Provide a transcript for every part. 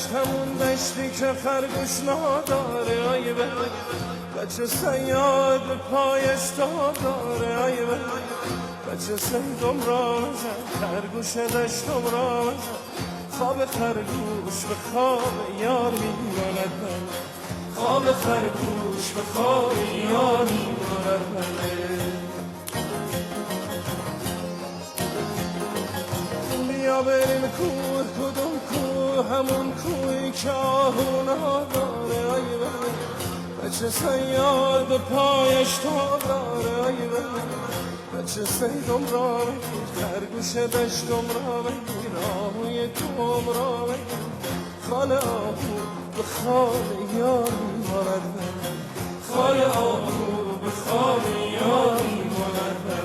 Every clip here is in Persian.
دشت همون دشتی که خرگوش نداره ای بچه صیاد به پایش تاب داره ای بچه صیدم را بزن خرگوش دشتم را بزن خواب خرگوش به خواب یار میماند من خواب خرگوش به خواب یار میماند من بیا بریم کوه کدوم کوه همون کوهی که آهو نداره ای بچه صیاد به پایش تاب داره ای بچه صیدم را بگیر خرگوش دشتم را بگیر آهوی توم را بگیر خال آهو به خال یار میماند من خال آهو به خال یار میماند من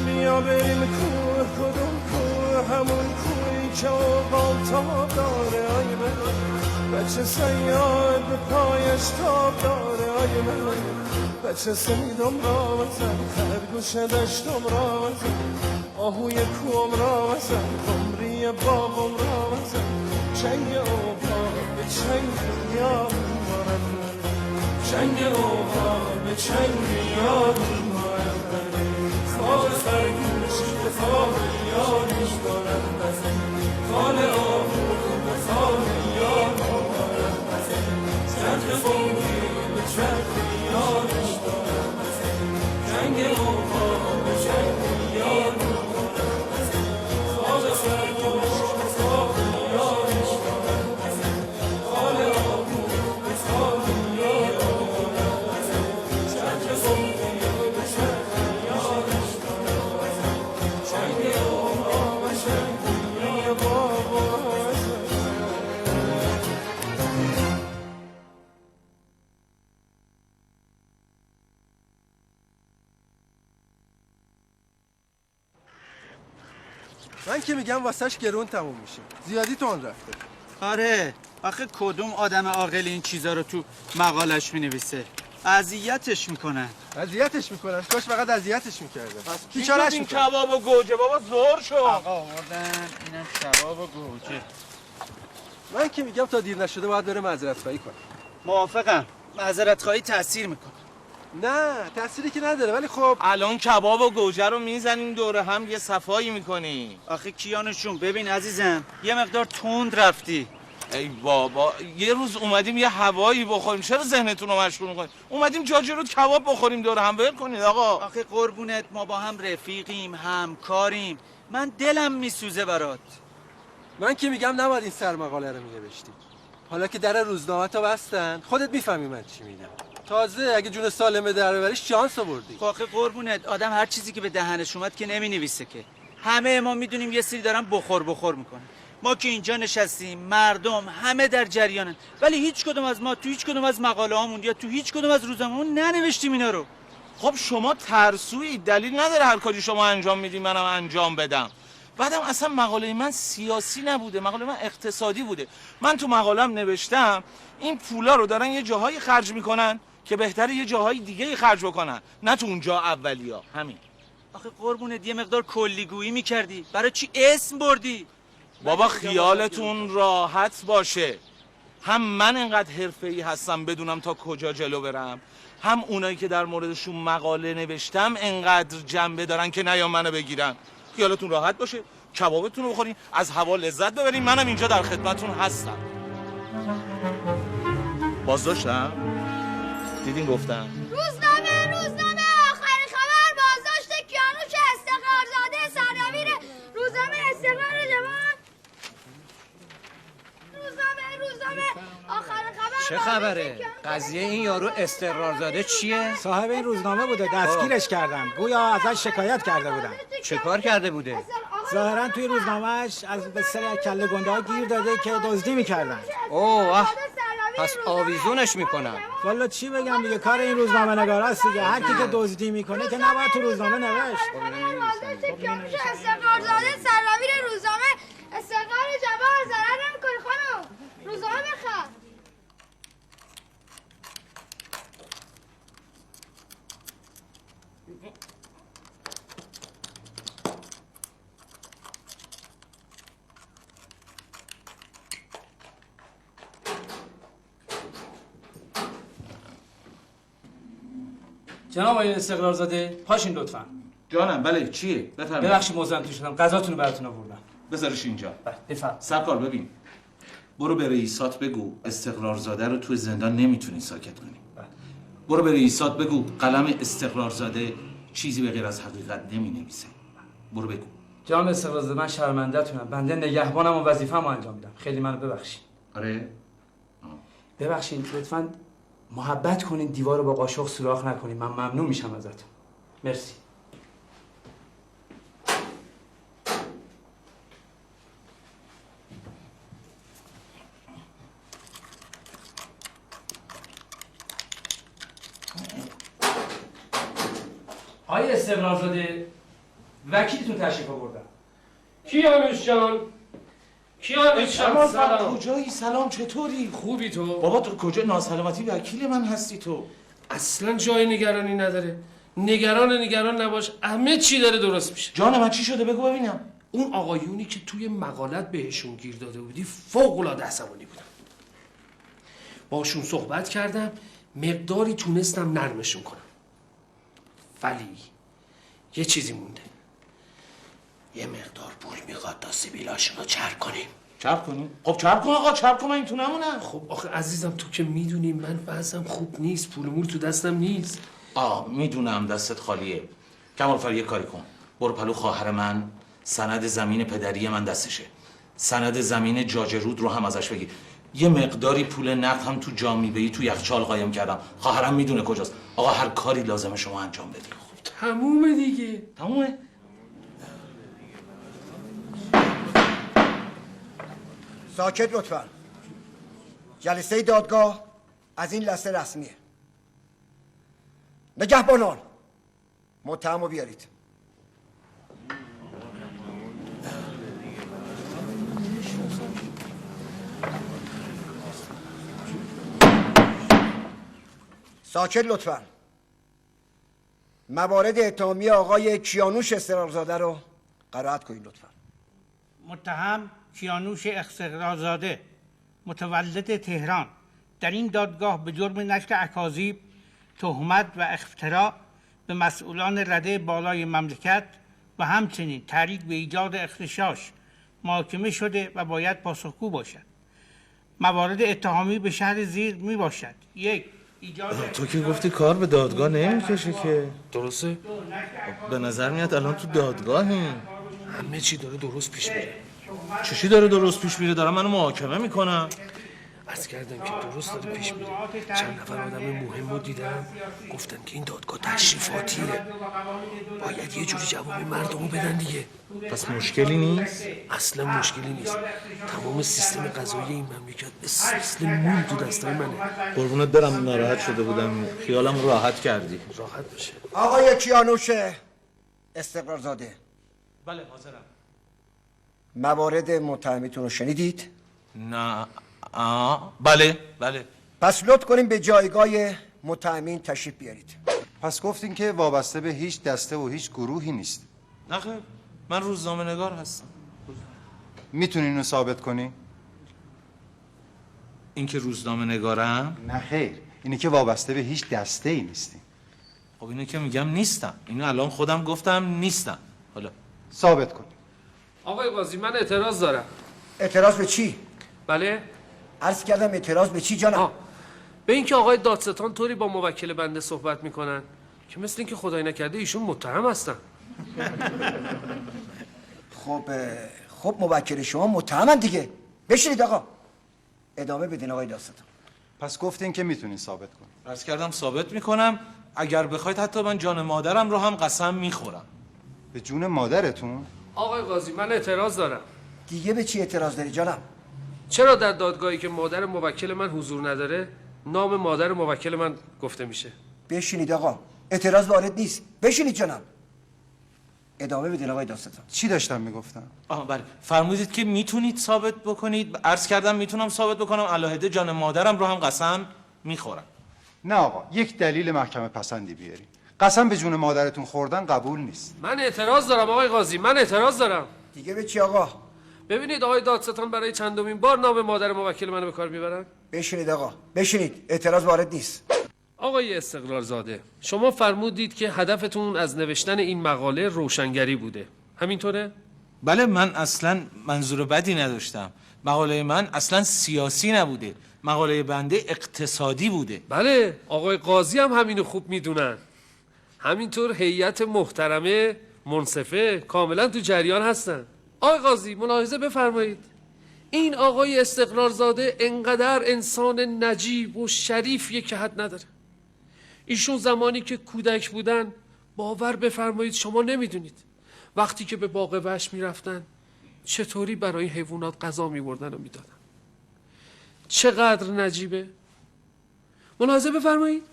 بیا بریم کوه کدوم کوه همون کوهی که آقام تاب داره آی بچه صیاد به پایش تاب داره آی بچه صیدم را بزن خرگوش دشتم را بزن آهوی کوم را بزن قمری باغم را بزن چنگ اوها به چنگ یار میماند چنگ اوها به چنگ یار میماند خواب خرگوش به خواب یار میماند خال آهو به خواب یار میماند چرخ خونگی به چرخ یار میماند چنگ اوها به چنگ یار میماند خواب خرگوش به خواب یار میماند خال آهو به خواب یار میماند چرخ خونگی به چرخ یار من که میگم واسهش گرون تموم میشه زیادی تون رفته. آره آخه کدوم آدم عاقل این چیزا رو تو مقالش مینویسه؟ اذیتش میکنن. کاش فقط اذیتش میکردن. بیچارهش این کباب و گوجه بابا زور شد. آقا آوردن اینم کباب و گوجه. من که میگم تا دیر نشده باید بره معذرت خواهی کنه. موافقم. معذرت خواهی تاثیر میکنه. نه تأثیری که نداره ولی خب الان کباب و گوجه رو میزنیم دوره هم یه صفایی میکنی. آخه کیانشون ببین عزیزم یه مقدار تند رفتی. ای بابا یه روز اومدیم یه هوایی بخوریم چرا ذهنتون رو مشغول میکنید؟ اومدیم جاجرود کباب بخوریم دوره هم ول کنید آقا. آخه قربونت ما با هم رفیقیم همکاریم من دلم میسوزه برات. من که میگم نباید این سرمقاله رو مینوشتی. حالا که در روزنامه تا بستن خودت میفهمی من چی میگم. تازه اگه جون سالمه در ببریش شانس آوردی. آخه قربونت آدم هر چیزی که به دهنش اومد که نمینویسه که. همه ما میدونیم یه سری دارن بخور میکنن. ما که اینجا نشستیم مردم همه در جریانن ولی هیچ کدوم از ما تو هیچ کدوم از مقاله هامون یا تو هیچ کدوم از روزنامه‌مون ننوشتیم اینا رو. خب شما ترسویی دلیل نداره هر کاری شما انجام میدی منم انجام بدم. بعدم اصلا مقاله من سیاسی نبوده مقاله من اقتصادی بوده. من تو مقاله‌ام نوشتم این پولا رو دارن یه جاهایی خرج میکنن که بهتره یه جاهای دیگه خرج بکنن نه تو اونجا اولیا همین. آخه قربونت یه مقدار کلیگویی میکردی برای چی اسم بردی؟ بابا خیالتون راحت باشه هم من انقدر حرفه‌ای هستم بدونم تا کجا جلو برم هم اونایی که در موردشون مقاله نوشتم انقدر جنبه دارن که نیام منو بگیرن. خیالتون راحت باشه کبابتون رو بخورین از هوا لذت ببرین منم اینجا در خدمتتون هستم. بازداشتم؟ دیدین گفتم روزنامه آخرین خبر بازداشت کیانوش استقرارزاده سردبیر روزنامه استقلال جوان. روزنامه آخرین خبر چه خبره؟ قضیه این یارو استقرارزاده چیه؟ صاحب این روزنامه بوده دستگیرش کردن گویا ازش شکایت کرده بودن. چه کار کرده بوده؟ ظاهرا توی روزنامهش از به سر کله گنده ها گیر داده که دزدی میکردن. اوه پس آویزونش میکنن. والا چی بگم دیگه کار این روزنامه نگاراست دیگه هر کی که دزدی میکنه که نباید تو روزنامه نوشت. بازداشت کیانوش استقرارزاده سردبیر روزنامه استقلال جوان ضرر نمیکنه خانم. روزنامه بخر. جناب آقای استقرارزاده پاشین لطفا. جانم بله چیه؟ بفرمایید. ببخشید مزاحمتون شدم، غذاتون رو براتون آوردم. بذارش اینجا. بفرمایید. سرکار ببین. برو به رئیسات بگو استقرارزاده رو تو زندان نمیتونی ساکت کنی. برو به رئیسات بگو قلم استقرارزاده چیزی به غیر از حقیقت نمینویسه. برو بگو. جناب استقرارزاده من شرمنده‌تونم. بنده نگهبانم و وظیفه‌مو انجام میدم. خیلی منو ببخشید. آره؟ ببخشید لطفاً محبت کنین دیوار رو با قاشق سوراخ نکنین. من ممنون میشم ازتون. مرسی. آقای استقرارزاده وکیلتون تشریف آوردن. کیانوش جان سلام. کجایی؟ سلام چطوری؟ خوبی تو؟ بابا تو کجا؟ ناسلامتی وکیل من هستی تو. اصلا جای نگرانی نداره. نگران نباش، همه چی داره درست میشه. جان من چی شده بگو ببینم. اون آقایونی که توی مقالت بهشون گیر داده بودی فوق العاده عصبانی بودن. باشون صحبت کردم، مقداری تونستم نرمشون کنم. ولی یه چیزی مونده. یه مقدار پول میخواد تا سیبیلاشون رو چرب کنیم. چرب کنیم؟ خب چرب کن آقا، چرب کن، من این تو نمونم. خب آخه عزیزم تو که میدونی من وضعم خوب نیست، پول تو دستم نیست. میدونم دستت خالیه. کمالفر یه کاری کن، برو پلو خواهر من، سند زمین پدری من دستشه، سند زمین جاجرود رو هم ازش بگیر. یه مقداری پول نقد هم تو جامیبه‌ای تو یخچال قایم کردم، خواهرم میدونه کجاست. آقا هر کاری لازمه شما انجام بدید. خب تمومه دیگه. تمومه؟ ساکت لطفا. جلسه دادگاه از این لحظه رسمیه. نگهبانان متهمو بیارید. ساکت لطفا. موارد اتهامی آقای کیانوش استقرارزاده رو قرائت کنید لطفا. متهم کیانوش استقرارزاده متولد تهران در این دادگاه به جرم نشر اکاذیب، تهمت و افتراء به مسئولان رده بالای مملکت و همچنین تحریک به ایجاد اغتشاش محاکمه شده و باید پاسخگو باشد. موارد اتهامی به شهر زیر می باشد: 1. ایجاد تو که گفتی کار به دادگاه نمیکشه که. درسته؟ به نظر میاد الان تو دادگاهیم. همه چی داره درست پیش میره. چی داره درست پیش میره؟ دارم منو محاکمه میکنم. عرض کردم که درست داره پیش میره. چند نفر آدم مهم رو دیدم گفتن که این دادگاه تشریفاتیه، باید یه جوری جواب مردمو بدن دیگه. پس مشکلی نیست؟ اصلا مشکلی نیست. تمام سیستم قضایی این مملکت مثل مول تو دستای منه. قربونت برم، ناراحت شده بودم، خیالم راحت کردی. راحت بشه. آقای کیانوش استقرارزاده. بله حاضرم. موارد متهمیتون رو شنیدید؟ نه. بله. پس لطف کنیم به جایگاه متهمین تشریف بیارید. پس گفتین که وابسته به هیچ دسته و هیچ گروهی نیست. نه خیر، من روزنامه نگار هستم. میتونین اینو ثابت کنی؟ این که روزنامه نگارم؟ نه خیر، اینی که وابسته به هیچ دسته ای نیستی. خب اینو که میگم نیستم، اینو الان خودم گفتم نیستم. حالا ثابت کن. آقای قاضی من اعتراض دارم. اعتراض به چی؟ بله؟ عرض کردم اعتراض به چی جانم؟ به اینکه آقای دادستان طوری با موکل بنده صحبت میکنن که مثل اینکه خدای نکرده ایشون متهم هستن. خب موکل شما متهمن دیگه. بشینید آقا. ادامه بدین آقای دادستان. پس گفتین که میتونین ثابت کن. عرض کردم ثابت میکنم، اگر بخواید حتی من جان مادرم رو هم قسم میخورم. به جون مادرتون؟ آقای قاضی من اعتراض دارم. دیگه به چی اعتراض داری جانم؟ چرا در دادگاهی که مادر موکل من حضور نداره نام مادر موکل من گفته میشه؟ بشینید آقا. اعتراض وارد نیست. بشینید جانم. ادامه بدین آقای دادستان. چی داشتم میگفتم؟ بله، فرمودید که میتونید ثابت بکنید. عرض کردم میتونم ثابت بکنم، علاهده جان مادرم رو هم قسم میخورم. نه آقا، یک دلیل محکمه پسندی بیاری. قسم به جون مادرتون خوردن قبول نیست. من اعتراض دارم آقای قاضی، من اعتراض دارم. دیگه به چی آقا؟ ببینید آقای دادستان برای چندمین بار نام مادر موکل منو به کار میبرن. بشینید آقا. بشینید. اعتراض وارد نیست. آقای استقرارزاده، شما فرمودید که هدفتون از نوشتن این مقاله روشنگری بوده. همینطوره؟ بله، من اصلا منظور بدی نداشتم. مقاله من اصلا سیاسی نبوده، مقاله بنده اقتصادی بوده. بله، آقای قاضی هم همینو خوب میدونن. همینطور هیئت محترمه منصفه کاملا تو جریان هستن. آقای قاضی ملاحظه بفرمایید، این آقای استقرارزاده انقدر انسان نجیب و شریفیه که حد نداره. ایشون زمانی که کودک بودن، باور بفرمایید شما نمیدونید وقتی که به باغ وحش میرفتن چطوری برای حیوانات غذا میبردن و میدادن. چقدر نجیبه. ملاحظه بفرمایید،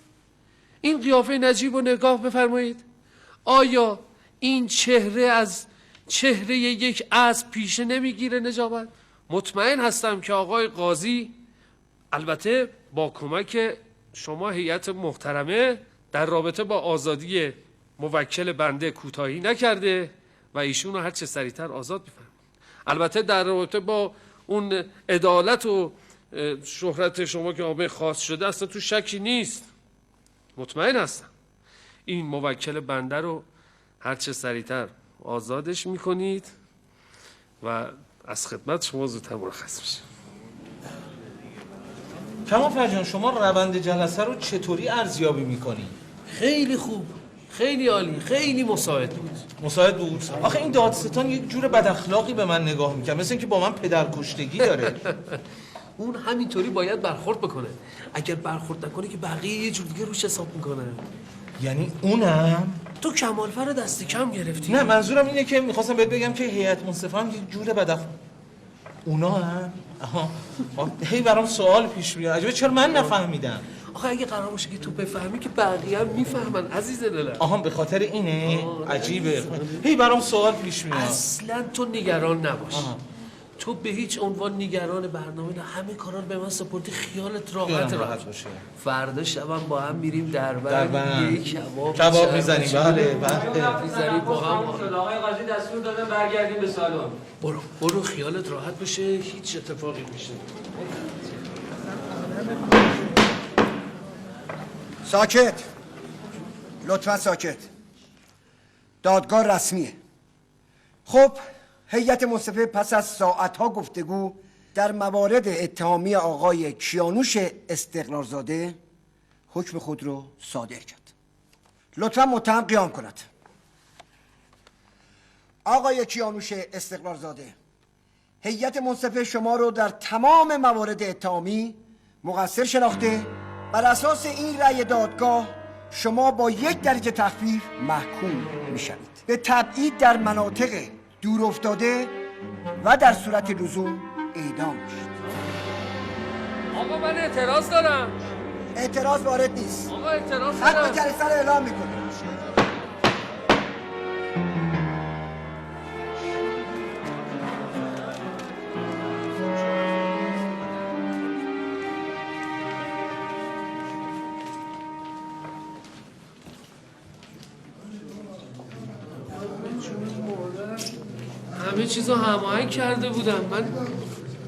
این قیافه نجیب و نگاه بفرمایید. آیا این چهره از چهره یک اسب پیشه نمیگیره نجابت؟ مطمئن هستم که آقای قاضی، البته با کمک شما هیئت محترمه، در رابطه با آزادی موکل بنده کوتاهی نکرده و ایشون رو هر چه سریعتر آزاد می‌فرمایید. البته در رابطه با اون عدالت و شهرت شما که آمه خاص شده اصلا تو شکی نیست. مطمئن هستم این موکل بنده رو هر چه سریعتر آزادش میکنید و از خدمت شما زودتر مرخص میشه. کمال فرجان، شما روند جلسه رو چطوری ارزیابی میکنی؟ خیلی خوب، خیلی عالی، خیلی مساعد بود. مساعد بود؟ آخه این دادستان یک جور بد اخلاقی به من نگاه میکنه، مثل اینکه با من پدرکشتگی داره. اون همینطوری باید برخورد بکنه. اگر برخورد نکنه که بقیه یه جور دیگه روش حساب میکنه. یعنی اونم؟ تو کمالفر دست کم گرفتی. نه، منظورم اینه که میخواستم بهت بگم که هیئت منصفه هم یک جور بد اخلاق. اونا هم؟ آها. هی برام سوال پیش میاد. عجبه چرا من نفهمیدم؟ آخه اگه قرار باشه که تو بفهمی که بقیه هم میفهمن عزیز دلم. آها، به خاطر اینه؟ عجیبه. هی برام سوال پیش میاد. اصلا تو نگران نباش. تو به هیچ عنوان نگران برنامه نه، همه کارا رو به من سپردی، خیالت راحت باشه. فردا شبم با هم میریم دربر یک کباب میزنیم. بله میزنیم با هم. آقای قاضی دستور دادن برگردیم به سالن. برو خیالت راحت بشه، هیچ اتفاقی میشه. ساکت، لطفا ساکت. دادگاه رسمیه. خب هیئت منصفه پس از ساعتها گفتگو در موارد اتهامی آقای کیانوش استقرارزاده حکم خود رو صادر کرد. لطفا متهم قیام کند. آقای کیانوش استقرارزاده، هیئت منصفه شما رو در تمام موارد اتهامی مقصر شناخته. بر اساس این رأی دادگاه شما با 1 درجه تخفیف محکوم میشوید به تبعید در مناطق دور افتاده و در صورت لزوم اعدام میشید. آقا من اعتراض دارم. اعتراض وارد نیست. آقا اعتراض حق دارم. به جلسه رو اعلام میکنه. همه چیزو هماهنگ کرده بودم. من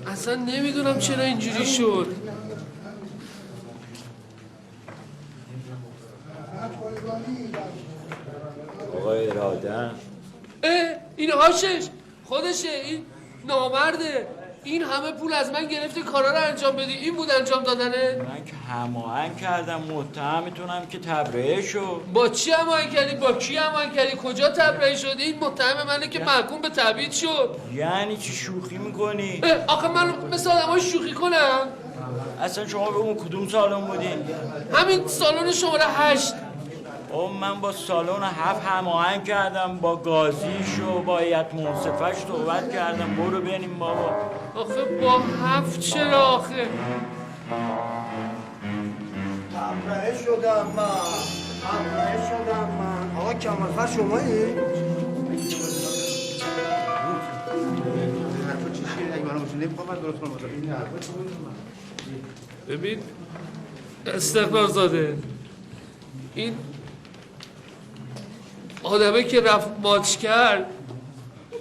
اصلا نمیدونم چرا اینجوری شد. آقای اراده، این هاشش خودشه، این نامرده. این همه پول از من گرفته کارا رو انجام بدی. این بود انجام دادنه؟ من که هماهنگ کردم، متهمتونم که تبرئه شد. با چی هماهنگ کردی؟ با کی هماهنگ کردی؟ کجا تبرئه شدی؟ این متهم منه که محکوم به تبعید شد. یعنی چی شوخی میکنی؟ آخه من مثل آدمای شوخی کنم؟ اصلا شما به اون کدوم سالن بودین؟ همین سالن شماره 8. من با سالن 7 هماهنگ کردم، با قاضیش و با هیئت منصفه‌اش صحبت کردم. برو ببینیم بابا. آخه با 7 چرا آخه؟ تبرئه شدم من. آقا کمالفر شمایی؟ ببین استقرارزاده، این آدمه که رفت ماچ کرد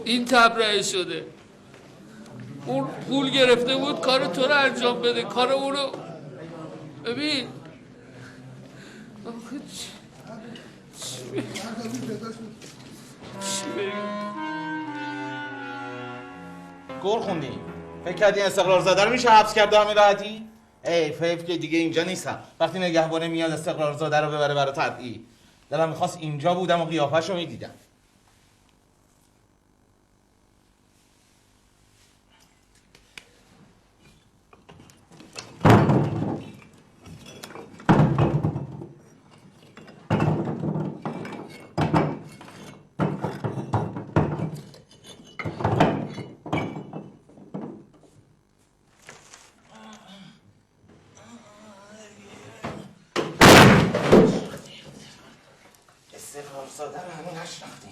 این تبرئه شده. اون پول گرفته بود کار تو رو انجام بده، کار اونو. ببین گل خوندی؟ فکر کردی استقرار زاده رو میشه حبس کرد همین راحتی؟ ای فیف که دیگه اینجا نیستم. وقتی نگهبانه میاد استقرار زاده رو ببره برای تبعید. دلم میخواست اینجا بودم و قیافه‌شو میدیدم. استقرار زاده رو همون نشناختی.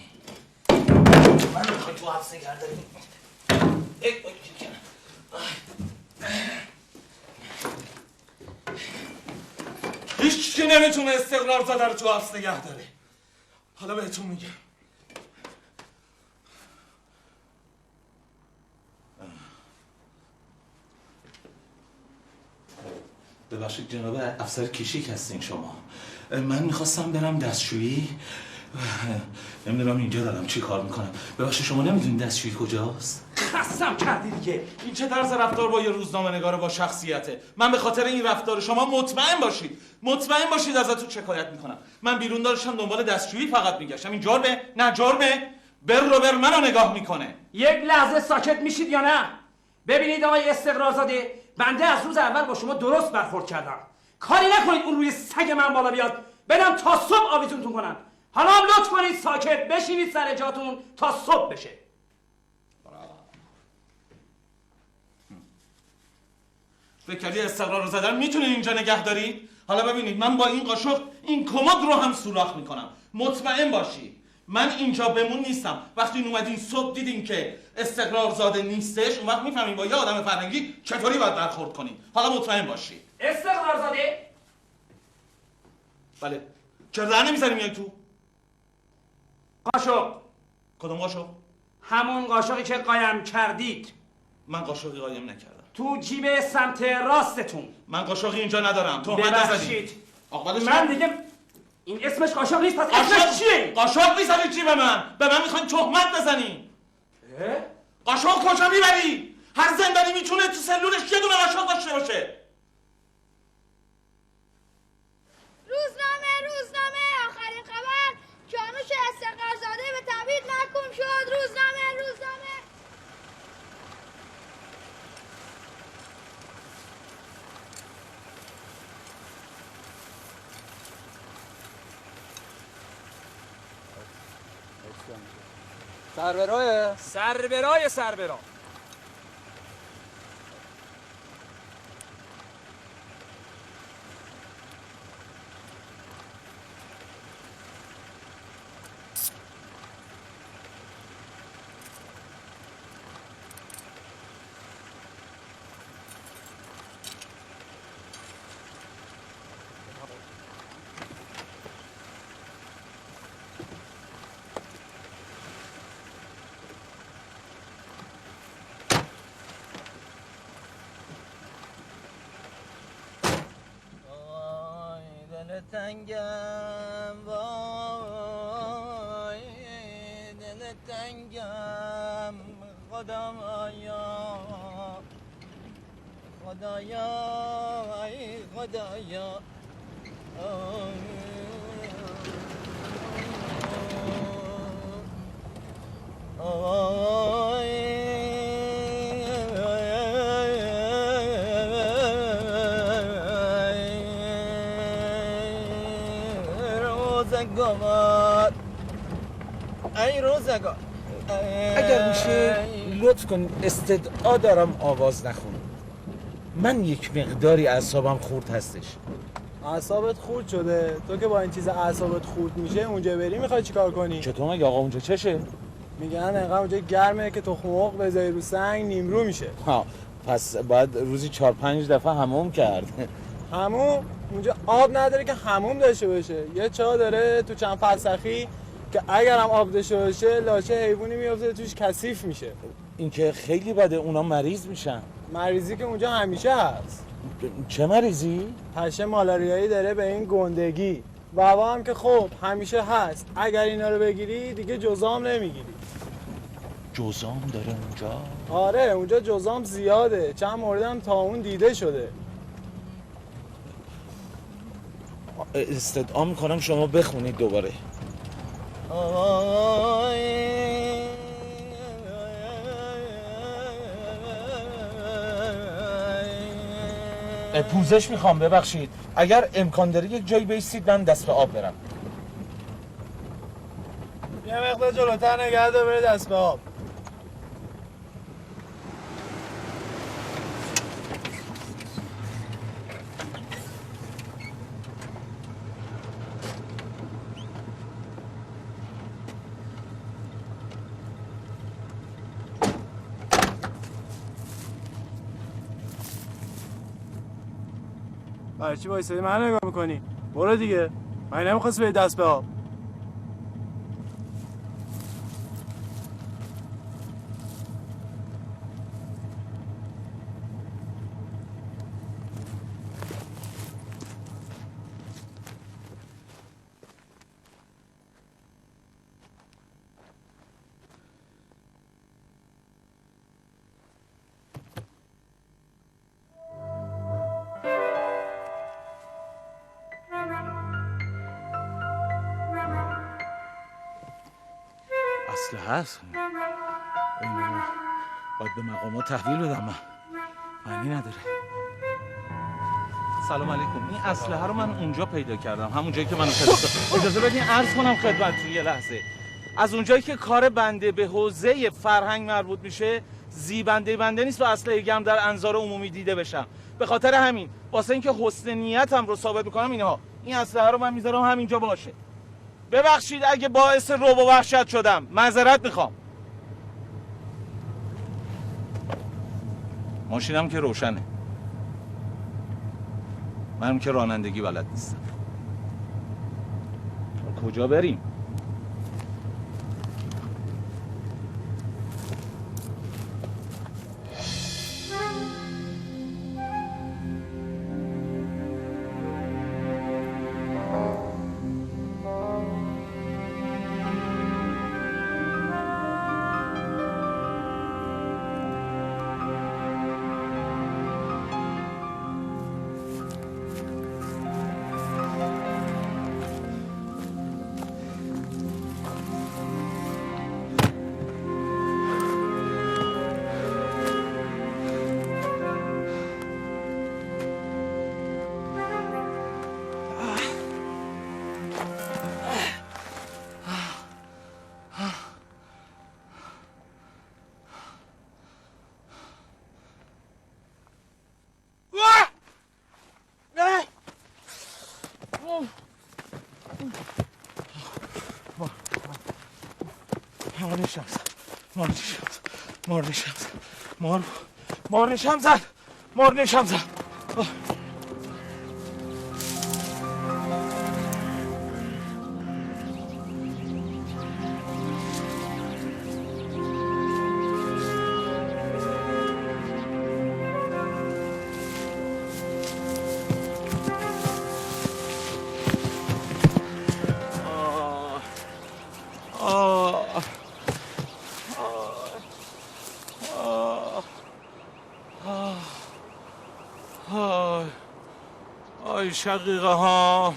من میخوای تو حبس نگه داری؟ هیچ کی نمیتونه استقرار زاده رو تو حبس نگه داره. حالا بهتون میگم. ببخشید جناب افسر کشیک هستین شما. من میخواستم برم دستشویی. نمیدونم اینجا دارم چی کار میکنم. ببخشید شما نمیدونید دستشویی کجاست؟ خستم کردی دیگه. این چه طرز رفتار با یه روزنامه نگار با شخصیته؟ من به خاطر این رفتار شما مطمئن باشید ازتون شکایت میکنم. من بیرون داشتم دنبال دستشویی فقط میگشتم. این جرمه؟ نه جرمه؟ بر منو نگاه میکنه. یک لحظه ساکت میشید یا نه؟ ببینید آقای استقرارزاده، بنده از روز اول با شما درست برخورد کردم. کاری نکنید اون روی سگ من بالا بیاد برم تا صبح آویزونتون کنم. حالا هم لطف کنید ساکت بشینید سر جاتون تا صبح بشه. فکر کردی استقرار زاده رو میتونید اینجا نگه دارید؟ حالا ببینید من با این قاشق این کمد رو هم سوراخ میکنم. مطمئن باشید من اینجا بمون نیستم. وقتی اومدین صبح دیدین که استقرار زاده نیستش، اون وقت میفهمین با یه آدم فرنگی چطوری باید برخورد کنین. حالا مطمئن باشید. استقرار زاده؟ بله. چرا در نمیذاری میای تو؟ قاشق. کدوم قاشق؟ همون قاشقی که قایم کردید. من قاشقی قایم نکردم. تو جیب سمت راستتون. من قاشقی اینجا ندارم. ببخشید. من دیگه این اسمش قاشق نیست. پس اسمش چیه؟ قاشق میزنی جیب من. به من میخواین تهمت بزنی. قاشق کجا میبری؟ هر زندانی میتونه تو سلولش یه دونه قاشق داشته باشه. روزنامه آخرین خبر کیانوش استقرارزاده به تبعید محکوم شد. روزنامه سربرای تنگم وای دل تنگم خدایا ای خدایا روزگار اگر میشه لطف کن استدعا دارم آواز نخون. من یک مقداری اعصابم خورد هستش. اعصابت خورد شده؟ تو که با این چیز اعصابت خورد میشه اونجا بری میخوای چیکار کنی؟ چطور مگه آقا اونجا چشه؟ میگن انقدر اونجا گرمه که تخم مرغ بذاری رو سنگ نیمرو میشه. ها پس باید روزی 4-5 دفعه حموم کرد. حموم؟ اونجا آب نداره که حموم داشته باشه. یه چاه داره تو چند فرسخی که اگر هم آب داشته باشه لاشه حیوانی میافته توش کثیف میشه. این که خیلی بده، اونا مریض میشن. مریضی که اونجا همیشه هست. چه مریضی؟ پشه مالاریایی داره به این گندگی. بابا هم که خب همیشه هست. اگر اینا رو بگیری دیگه جزام نمیگیری. جزام داره اونجا؟ آره اونجا جزام زیاده. چند موردم تا اون دیده شده. استدعا میکنم شما بخونید دوباره. 'پوزش میخوام ببخشید. اگر امکان داره یک جایی بیستید من دست به آب برم. یه مقدار جلوتر نگه دار بره دست به آب. برای چی وایسادی من نگاه میکنی؟ برو دیگه. من نمیخواست بری دست به آب. اسلحه هست. باید به مقامات تحویل بدم. من معنی نداره. سلام علیکم. این اسلحه رو من اونجا پیدا کردم، همون جایی که منو فرستاد. اجازه بدین عرض کنم خدمتتون یه لحظه. از اونجایی که کار بنده به حوزه فرهنگ مربوط میشه، زیبنده بنده نیست و اسلحه گرم در انظار عمومی دیده بشم. به خاطر همین واسه اینکه حسن نیتم رو ثابت میکنم این اسلحه رو من میذارم همینجا باشه. ببخشید اگه باعث رعب و وحشت شدم، معذرت میخوام. ماشینم که روشنه. منم که رانندگی بلد نیستم. کجا بریم؟ مارنشم زد. آی شقیقه ها.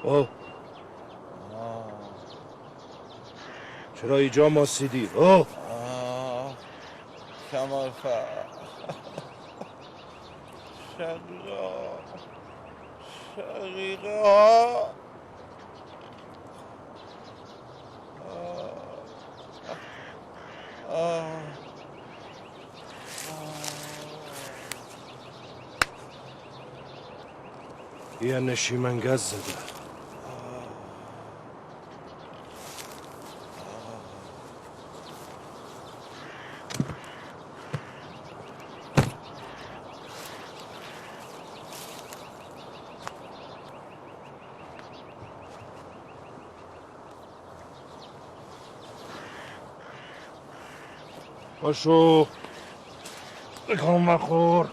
او چرا اینجا ماسیدی؟ او کمال فرق شقیقا یه نشیمنگز زده. باشو بکن مخور